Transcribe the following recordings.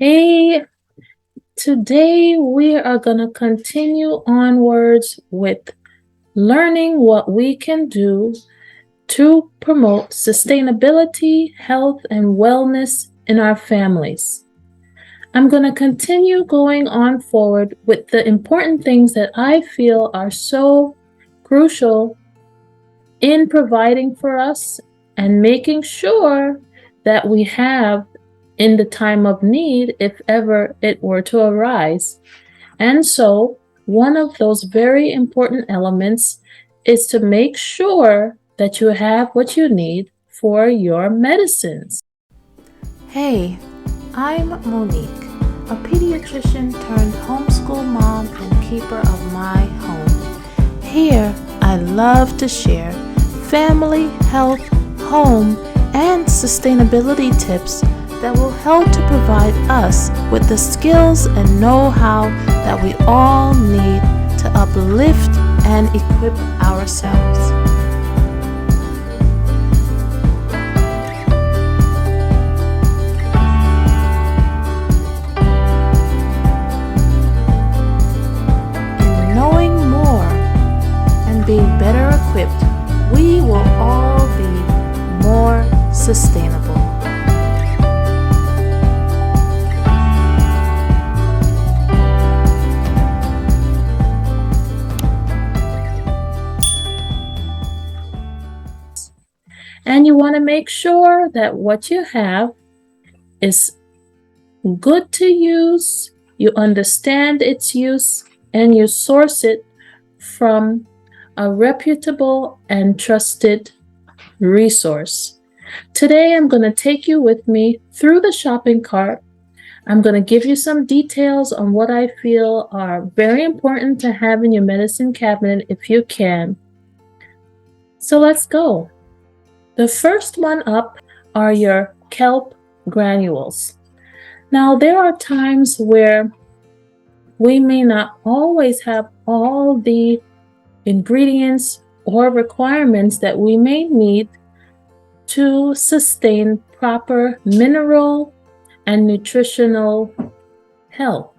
Hey, today we are going to continue onwards with learning what we can do to promote sustainability, health, and wellness in our families. I'm going to continue going on forward with the important things that I feel are so crucial in providing for us and making sure that we have in the time of need if ever it were to arise. And so, one of those very important elements is to make sure that you have what you need for your medicines. Hey, I'm Monique, a pediatrician turned homeschool mom and keeper of my home. Here, I love to share family, health, home, and sustainability tips that will help to provide us with the skills and know-how that we all need to uplift and equip ourselves. Being better equipped, we will all be more sustainable. And you want to make sure that what you have is good to use, you understand its use, and you source it from a reputable and trusted resource. Today, I'm going to take you with me through the shopping cart. I'm going to give you some details on what I feel are very important to have in your medicine cabinet if you can. So let's go. The first one up are your kelp granules. Now, there are times where we may not always have all the ingredients or requirements that we may need to sustain proper mineral and nutritional health.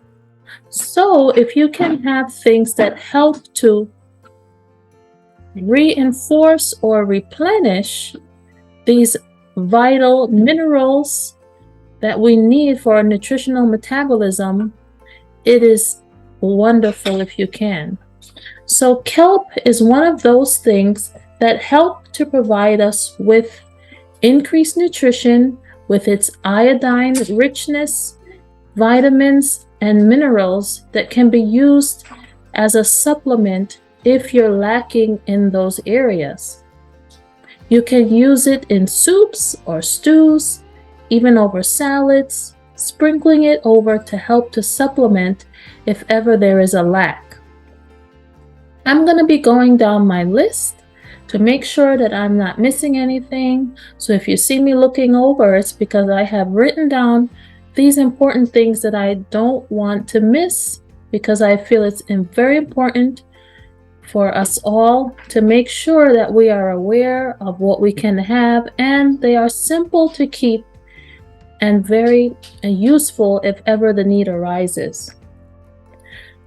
So if you can have things that help to reinforce or replenish these vital minerals that we need for our nutritional metabolism, it is wonderful if you can. So kelp is one of those things that help to provide us with increased nutrition with its iodine richness, vitamins, and minerals that can be used as a supplement if you're lacking in those areas. You can use it in soups or stews, even over salads, sprinkling it over to help to supplement if ever there is a lack. I'm going to be going down my list to make sure that I'm not missing anything. So if you see me looking over, it's because I have written down these important things that I don't want to miss, because I feel it's very important for us all to make sure that we are aware of what we can have, and they are simple to keep and very useful if ever the need arises.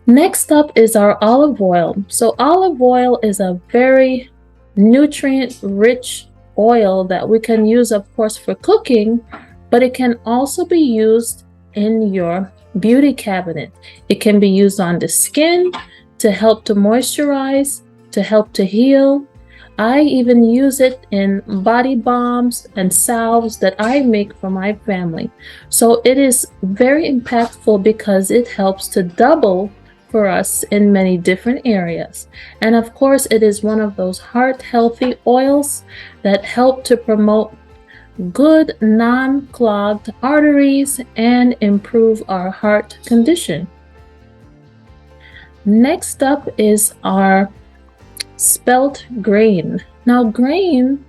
Next up is our olive oil. So olive oil is a very nutrient-rich oil that we can use, of course, for cooking, but it can also be used in your beauty cabinet. It can be used on the skin to help to moisturize, to help to heal. I even use it in body balms and salves that I make for my family. So it is very impactful because it helps to double for us in many different areas. And of course, it is one of those heart-healthy oils that help to promote good non-clogged arteries and improve our heart condition. Next up is our spelt grain. Now, grain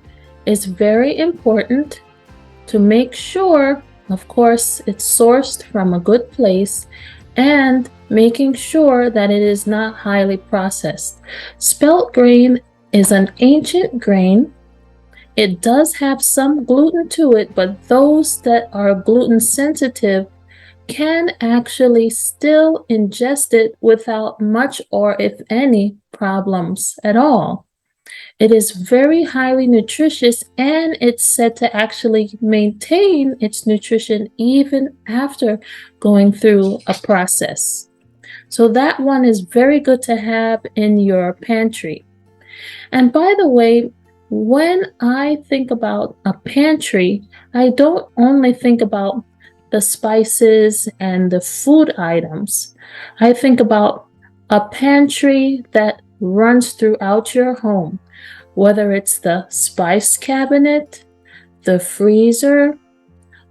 is very important to make sure, of course, it's sourced from a good place and making sure that it is not highly processed. Spelt grain is an ancient grain. It does have some gluten to it, but those that are gluten sensitive can actually still ingest it without much or if any problems at all. It is very highly nutritious, and it's said to actually maintain its nutrition even after going through a process. So that one is very good to have in your pantry. And by the way, when I think about a pantry, I don't only think about the spices and the food items. I think about a pantry that runs throughout your home, whether it's the spice cabinet, the freezer,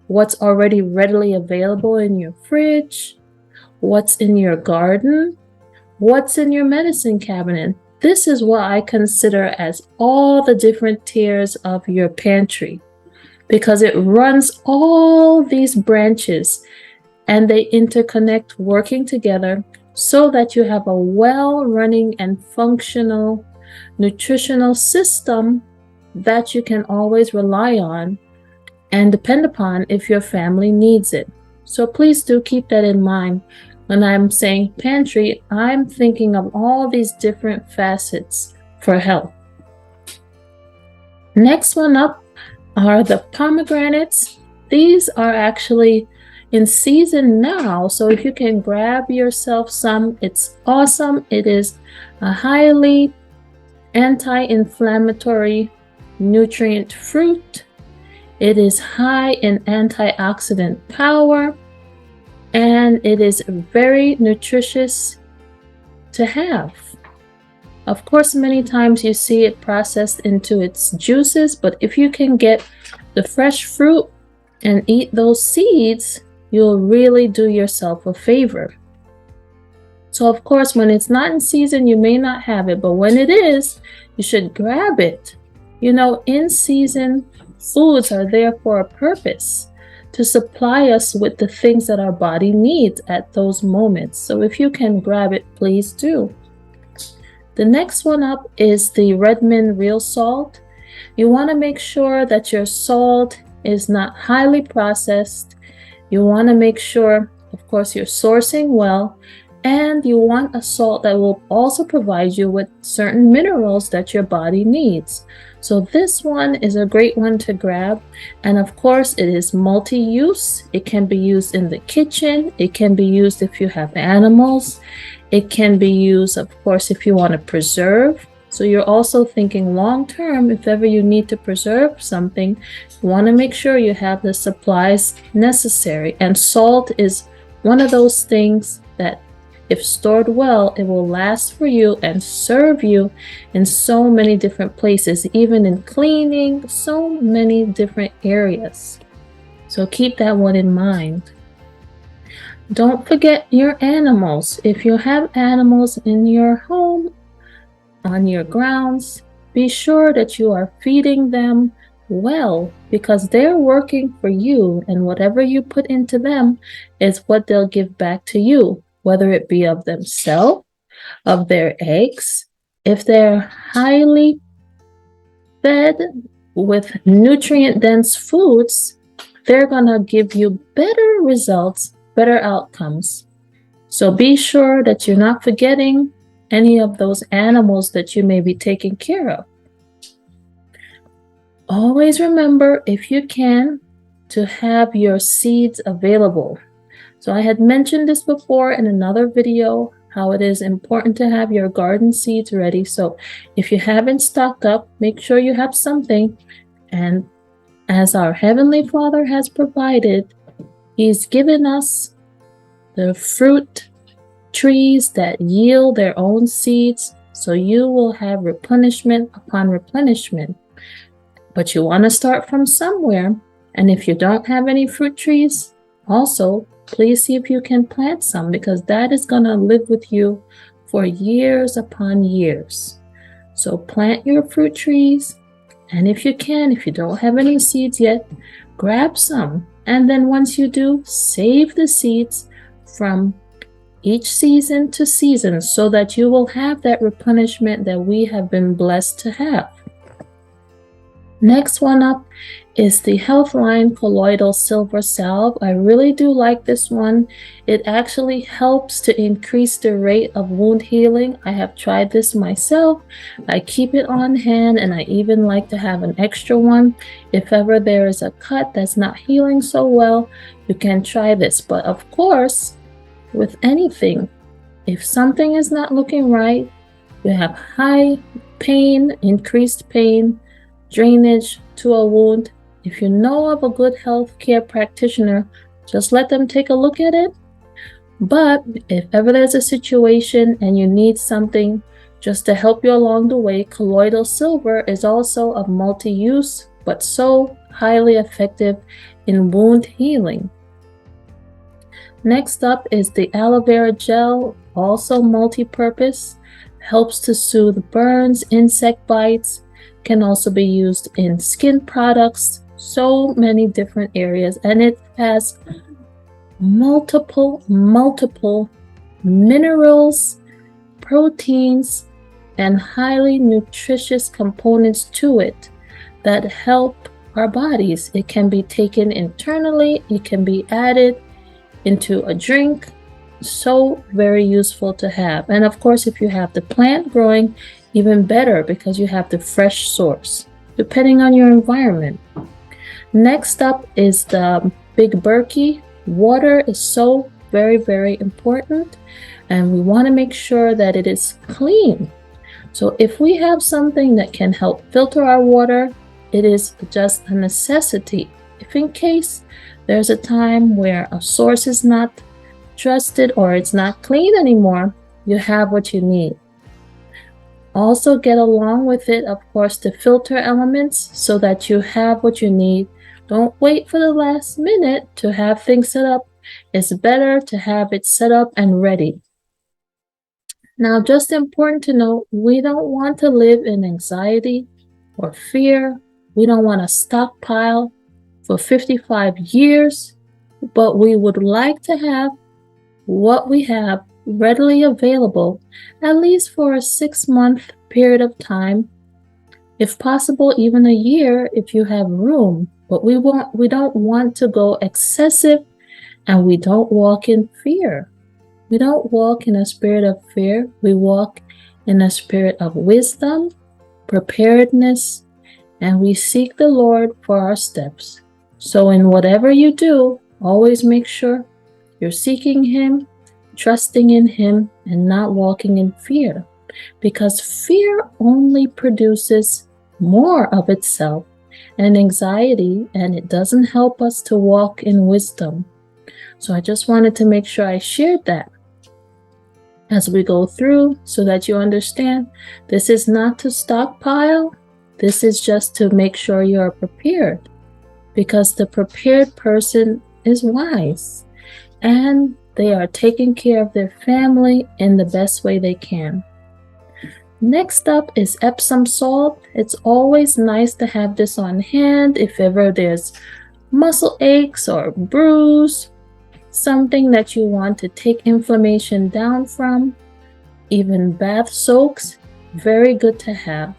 what's already readily available in your fridge, what's in your garden, what's in your medicine cabinet. This is what I consider as all the different tiers of your pantry, because it runs all these branches and they interconnect, working together so that you have a well-running and functional nutritional system that you can always rely on and depend upon if your family needs it. So please do keep that in mind. When I'm saying pantry, I'm thinking of all these different facets for health. Next one up are the pomegranates. These are actually in season now, so if you can grab yourself some, it's awesome. It is a highly anti-inflammatory nutrient fruit. It is high in antioxidant power, and it is very nutritious to have. Of course, many times you see it processed into its juices, but if you can get the fresh fruit and eat those seeds, you'll really do yourself a favor. So of course, when it's not in season, you may not have it, but when it is, you should grab it. You know, in season foods are there for a purpose, to supply us with the things that our body needs at those moments. So if you can grab it, please do. The next one up is the Redmond real salt. You want to make sure that your salt is not highly processed. You want to make sure, of course, you're sourcing well, and you want a salt that will also provide you with certain minerals that your body needs. So this one is a great one to grab. And of course, it is multi-use. It can be used in the kitchen. It can be used if you have animals. It can be used, of course, if you want to preserve. So you're also thinking long term, if ever you need to preserve something, you want to make sure you have the supplies necessary. And salt is one of those things that, if stored well, it will last for you and serve you in so many different places, even in cleaning, so many different areas. So keep that one in mind. Don't forget your animals. If you have animals in your home, on your grounds, be sure that you are feeding them well, because they're working for you, and whatever you put into them is what they'll give back to you, whether it be of themselves, of their eggs. If they're highly fed with nutrient-dense foods, they're gonna give you better results, better outcomes. So be sure that you're not forgetting any of those animals that you may be taking care of. Always remember, if you can, to have your seeds available. So I had mentioned this before in another video, how it is important to have your garden seeds ready. So if you haven't stocked up, make sure you have something. And as our Heavenly Father has provided, He's given us the fruit trees that yield their own seeds, so you will have replenishment upon replenishment. But you want to start from somewhere, and if you don't have any fruit trees, also please see if you can plant some, because that is going to live with you for years upon years. So plant your fruit trees, and if you can, if you don't have any seeds yet, grab some, and then once you do, save the seeds from each season to season, so that you will have that replenishment that we have been blessed to have. Next one up is the Healthline Colloidal Silver Salve. I really do like this one. It actually helps to increase the rate of wound healing. I have tried this myself. I keep it on hand, and I even like to have an extra one. If ever there is a cut that's not healing so well, you can try this. But of course, with anything, if something is not looking right, you have high pain, increased pain, drainage to a wound. If you know of a good healthcare practitioner, just let them take a look at it. But if ever there's a situation and you need something just to help you along the way, colloidal silver is also a multi-use but so highly effective in wound healing. Next up is the aloe vera gel, also multi-purpose, helps to soothe burns, insect bites, can also be used in skin products, so many different areas, and it has multiple minerals, proteins, and highly nutritious components to it that help our bodies. It can be taken internally, it can be added into a drink, so very useful to have. And of course, if you have the plant growing, even better, because you have the fresh source, depending on your environment. Next up is the Big Berkey. Water is so very important, and we want to make sure that it is clean. So if we have something that can help filter our water, it is just a necessity. If in case there's a time where a source is not trusted or it's not clean anymore, you have what you need. Also get along with it, of course, the filter elements so that you have what you need. Don't wait for the last minute to have things set up. It's better to have it set up and ready. Now, just important to note, we don't want to live in anxiety or fear. We don't want to stockpile for 55 years, but we would like to have what we have readily available, at least for a 6-month period of time, if possible even a year if you have room. But we don't want to go excessive, and we don't walk in fear. We don't walk in a spirit of fear. We walk in a spirit of wisdom, preparedness, and we seek the Lord for our steps. So in whatever you do, always make sure you're seeking Him, trusting in Him, and not walking in fear, because fear only produces more of itself and anxiety, and it doesn't help us to walk in wisdom. So I just wanted to make sure I shared that as we go through, so that you understand this is not to stockpile. This is just to make sure you are prepared, because the prepared person is wise and they are taking care of their family in the best way they can. Next up is Epsom salt. It's always nice to have this on hand if ever there's muscle aches or bruise, something that you want to take inflammation down from. Even bath soaks, very good to have.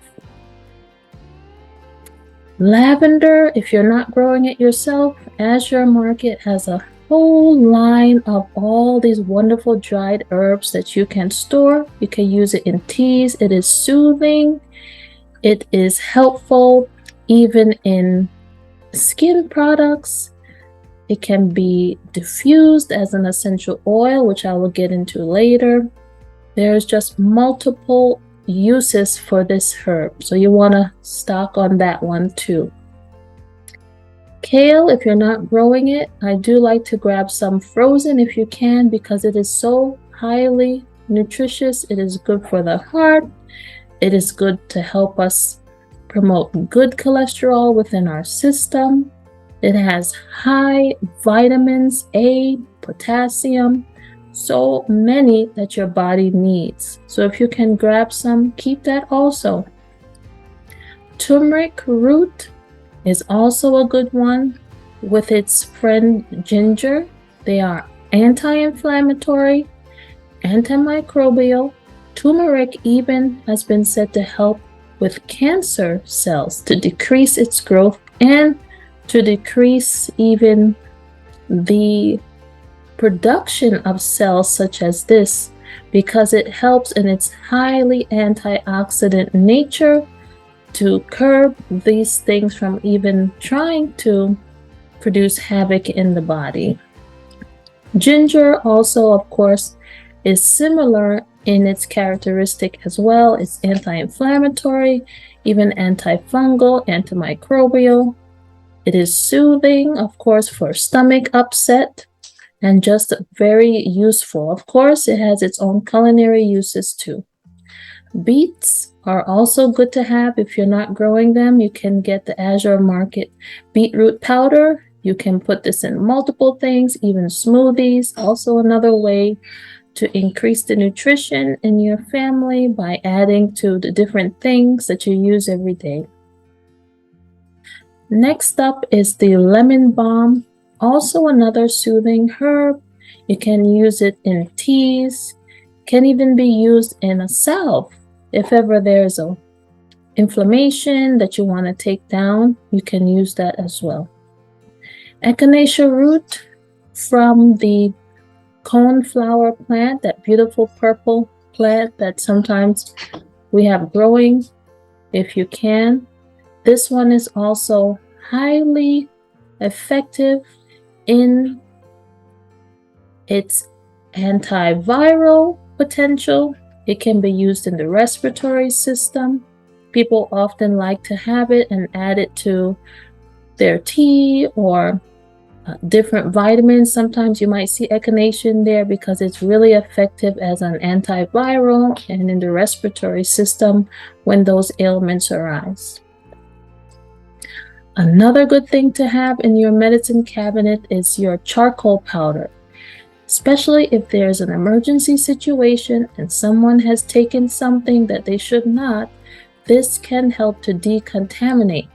Lavender, if you're not growing it yourself, Azure Market has a whole line of all these wonderful dried herbs that you can store. You can use it in teas. It is soothing. It is helpful even in skin products. It can be diffused as an essential oil, which I will get into later. There's just multiple uses for this herb, so you want to stock on that one too. Kale, if you're not growing it, I do like to grab some frozen if you can, because it is so highly nutritious. It is good for the heart. It is good to help us promote good cholesterol within our system. It has high vitamins A, potassium, so many that your body needs. So if you can grab some, keep that also. Turmeric root is also a good one with its friend ginger. They are anti-inflammatory, antimicrobial. Turmeric even has been said to help with cancer cells to decrease its growth and to decrease even the production of cells such as this, because it helps in its highly antioxidant nature to curb these things from even trying to produce havoc in the body. Ginger also, of course, is similar in its characteristic as well. It's anti-inflammatory, even antifungal, antimicrobial. It is soothing, of course, for stomach upset, and just very useful. Of course, it has its own culinary uses too. Beets are also good to have. If you're not growing them, you can get the Azure Market beetroot powder. You can put this in multiple things, even smoothies. Also another way to increase the nutrition in your family by adding to the different things that you use every day. Next up is the lemon balm, also another soothing herb. You can use it in teas, can even be used in a salve. If ever there's a inflammation that you want to take down, you can use that as well. Echinacea root from the coneflower plant, that beautiful purple plant that sometimes we have growing, if you can. This one is also highly effective in its antiviral potential. It can be used in the respiratory system. People often like to have it and add it to their tea or different vitamins. Sometimes you might see echinacea in there because it's really effective as an antiviral and in the respiratory system when those ailments arise. Another good thing to have in your medicine cabinet is your charcoal powder, especially if there's an emergency situation and someone has taken something that they should not. This can help to decontaminate.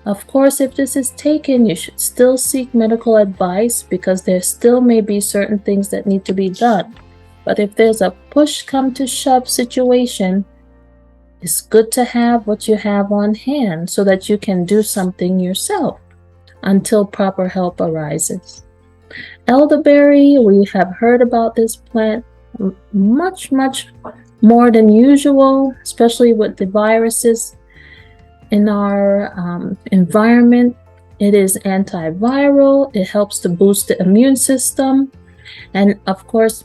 Of course, if this is taken, you should still seek medical advice because there still may be certain things that need to be done. But if there's a push come to shove situation, it's good to have what you have on hand so that you can do something yourself until proper help arises. Elderberry, we have heard about this plant much more than usual, especially with the viruses in our environment. It is antiviral. It helps to boost the immune system. And of course,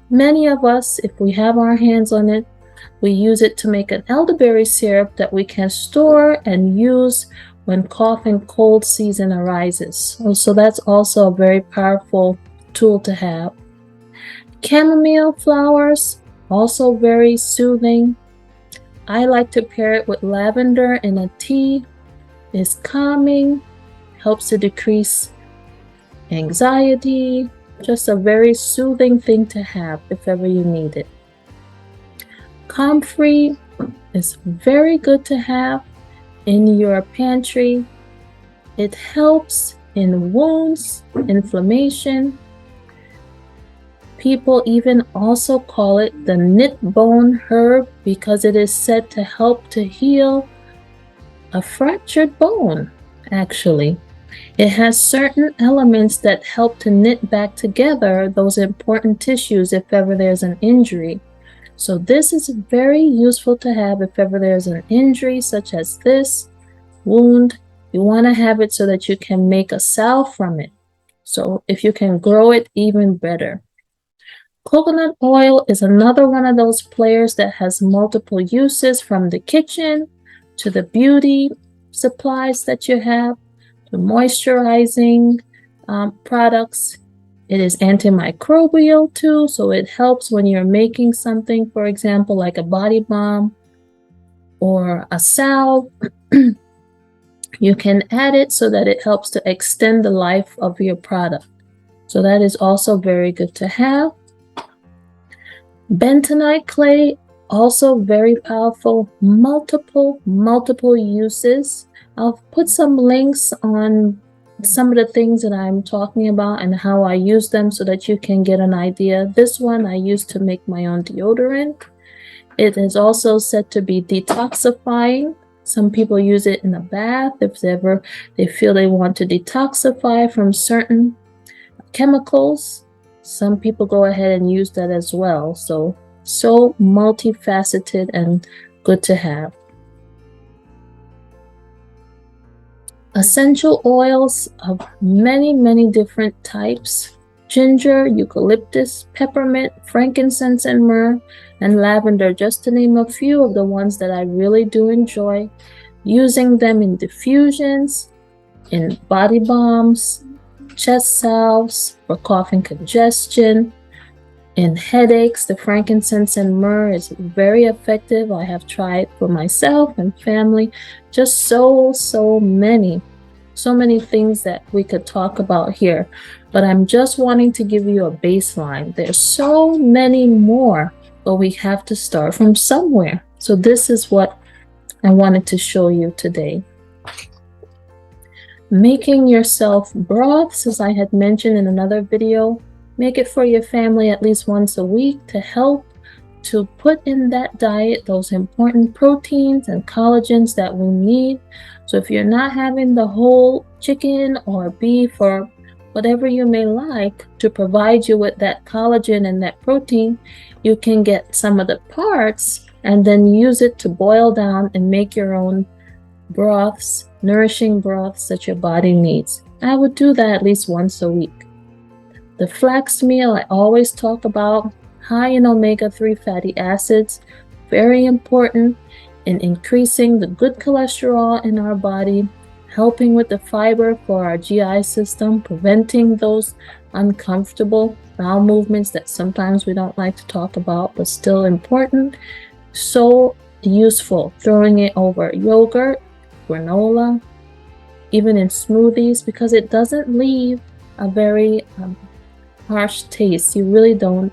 many of us, if we have our hands on it, we use it to make an elderberry syrup that we can store and use when cough and cold season arises. So that's also a very powerful tool to have. Chamomile flowers, also very soothing. I like to pair it with lavender in a tea. It's calming, helps to decrease anxiety, just a very soothing thing to have if ever you need it. Comfrey is very good to have in your pantry. It helps in wounds, inflammation. People even also call it the knit bone herb because it is said to help to heal a fractured bone, actually. It has certain elements that help to knit back together those important tissues if ever there's an injury. So this is very useful to have if ever there's an injury such as this wound. You want to have it so that you can make a salve from it. So if you can grow it, even better. Coconut oil is another one of those players that has multiple uses, from the kitchen to the beauty supplies that you have, to moisturizing products. It is antimicrobial too, so it helps when you're making something, for example, like a body balm or a salve. You can add it so that it helps to extend the life of your product. So that is also very good to have. Bentonite clay, also very powerful, multiple uses. I'll put some links on some of the things that I'm talking about and how I use them so that you can get an idea. This one I use to make my own deodorant. It is also said to be detoxifying. Some people use it in a bath if ever they feel they want to detoxify from certain chemicals. Some people go ahead and use that as well. So multifaceted and good to have. Essential oils of many different types: ginger, eucalyptus, peppermint, frankincense and myrrh, and lavender, just to name a few of the ones that I really do enjoy. Using them in diffusions, in body balms, chest salves for cough and congestion, in headaches. The frankincense and myrrh is very effective. I have tried for myself and family. Just so many things that we could talk about here, but I'm just wanting to give you a baseline. There's so many more, but we have to start from somewhere. So this is what I wanted to show you today. Making yourself broths, as I had mentioned in another video. Make it for your family at least once a week to help to put in that diet those important proteins and collagens that we need. So if you're not having the whole chicken or beef or whatever you may like to provide you with that collagen and that protein, you can get some of the parts and then use it to boil down and make your own broths, nourishing broths that your body needs. I would do that at least once a week. The flax meal I always talk about, high in omega-3 fatty acids, very important in increasing the good cholesterol in our body, helping with the fiber for our GI system, preventing those uncomfortable bowel movements that sometimes we don't like to talk about, but still important. So useful, throwing it over yogurt, granola, even in smoothies, because it doesn't leave a very harsh taste. You really don't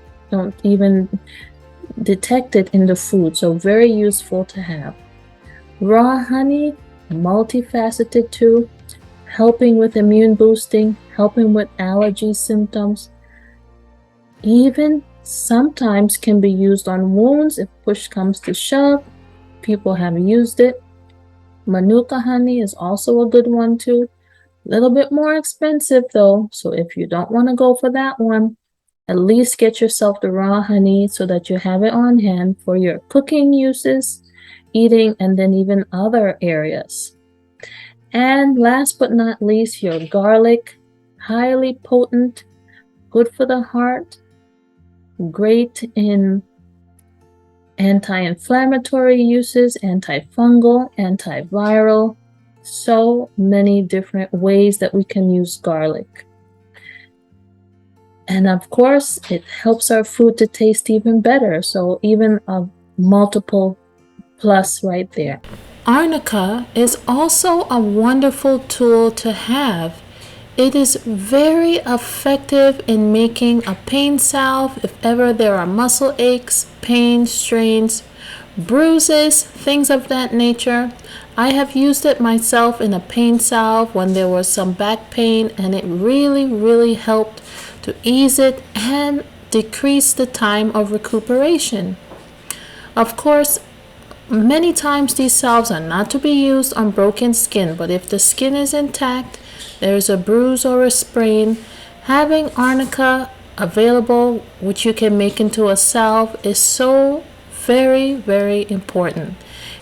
even detect it in the food. So very useful to have. Raw honey, multifaceted too, helping with immune boosting, helping with allergy symptoms. Even sometimes can be used on wounds if push comes to shove. People have used it. Manuka honey is also a good one too. A little bit more expensive though, so if you don't want to go for that one, at least get yourself the raw honey so that you have it on hand for your cooking uses, eating, and then even other areas. And last but not least, your garlic, highly potent, good for the heart, great in anti-inflammatory uses, antifungal, antiviral. So many different ways that we can use garlic. And of course, it helps our food to taste even better. So even a multiple plus right there. Arnica is also a wonderful tool to have. It is very effective in making a pain salve if ever there are muscle aches, pain, strains, bruises, things of that nature. I have used it myself in a pain salve when there was some back pain, and it really helped to ease it and decrease the time of recuperation. Of course, many times these salves are not to be used on broken skin, but if the skin is intact, there's a bruise or a sprain, having arnica available, which you can make into a salve, is so very important.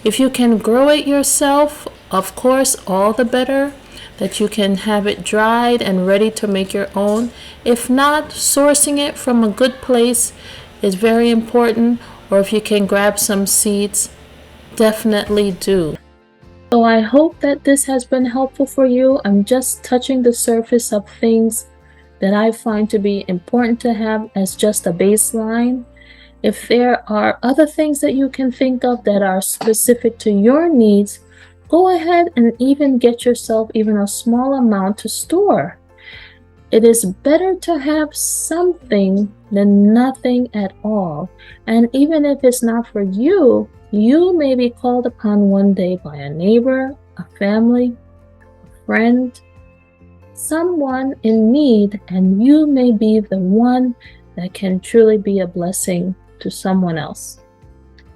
If you can grow it yourself, of course, all the better, that you can have it dried and ready to make your own. If not, sourcing it from a good place is very important, or if you can grab some seeds, definitely do. So I hope that this has been helpful for you. I'm just touching the surface of things that I find to be important to have as just a baseline. If there are other things that you can think of that are specific to your needs, go ahead and even get yourself even a small amount to store. It is better to have something than nothing at all. And even if it's not for you, you may be called upon one day by a neighbor, a family, a friend, someone in need, and you may be the one that can truly be a blessing to someone else.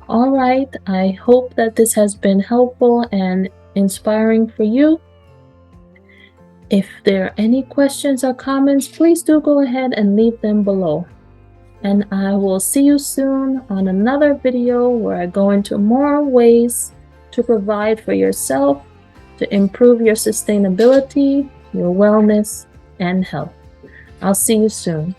All right, I hope that this has been helpful and inspiring for you. If there are any questions or comments, please do go ahead and leave them below. And I will see you soon on another video where I go into more ways to provide for yourself to improve your sustainability, your wellness, and health. I'll see you soon.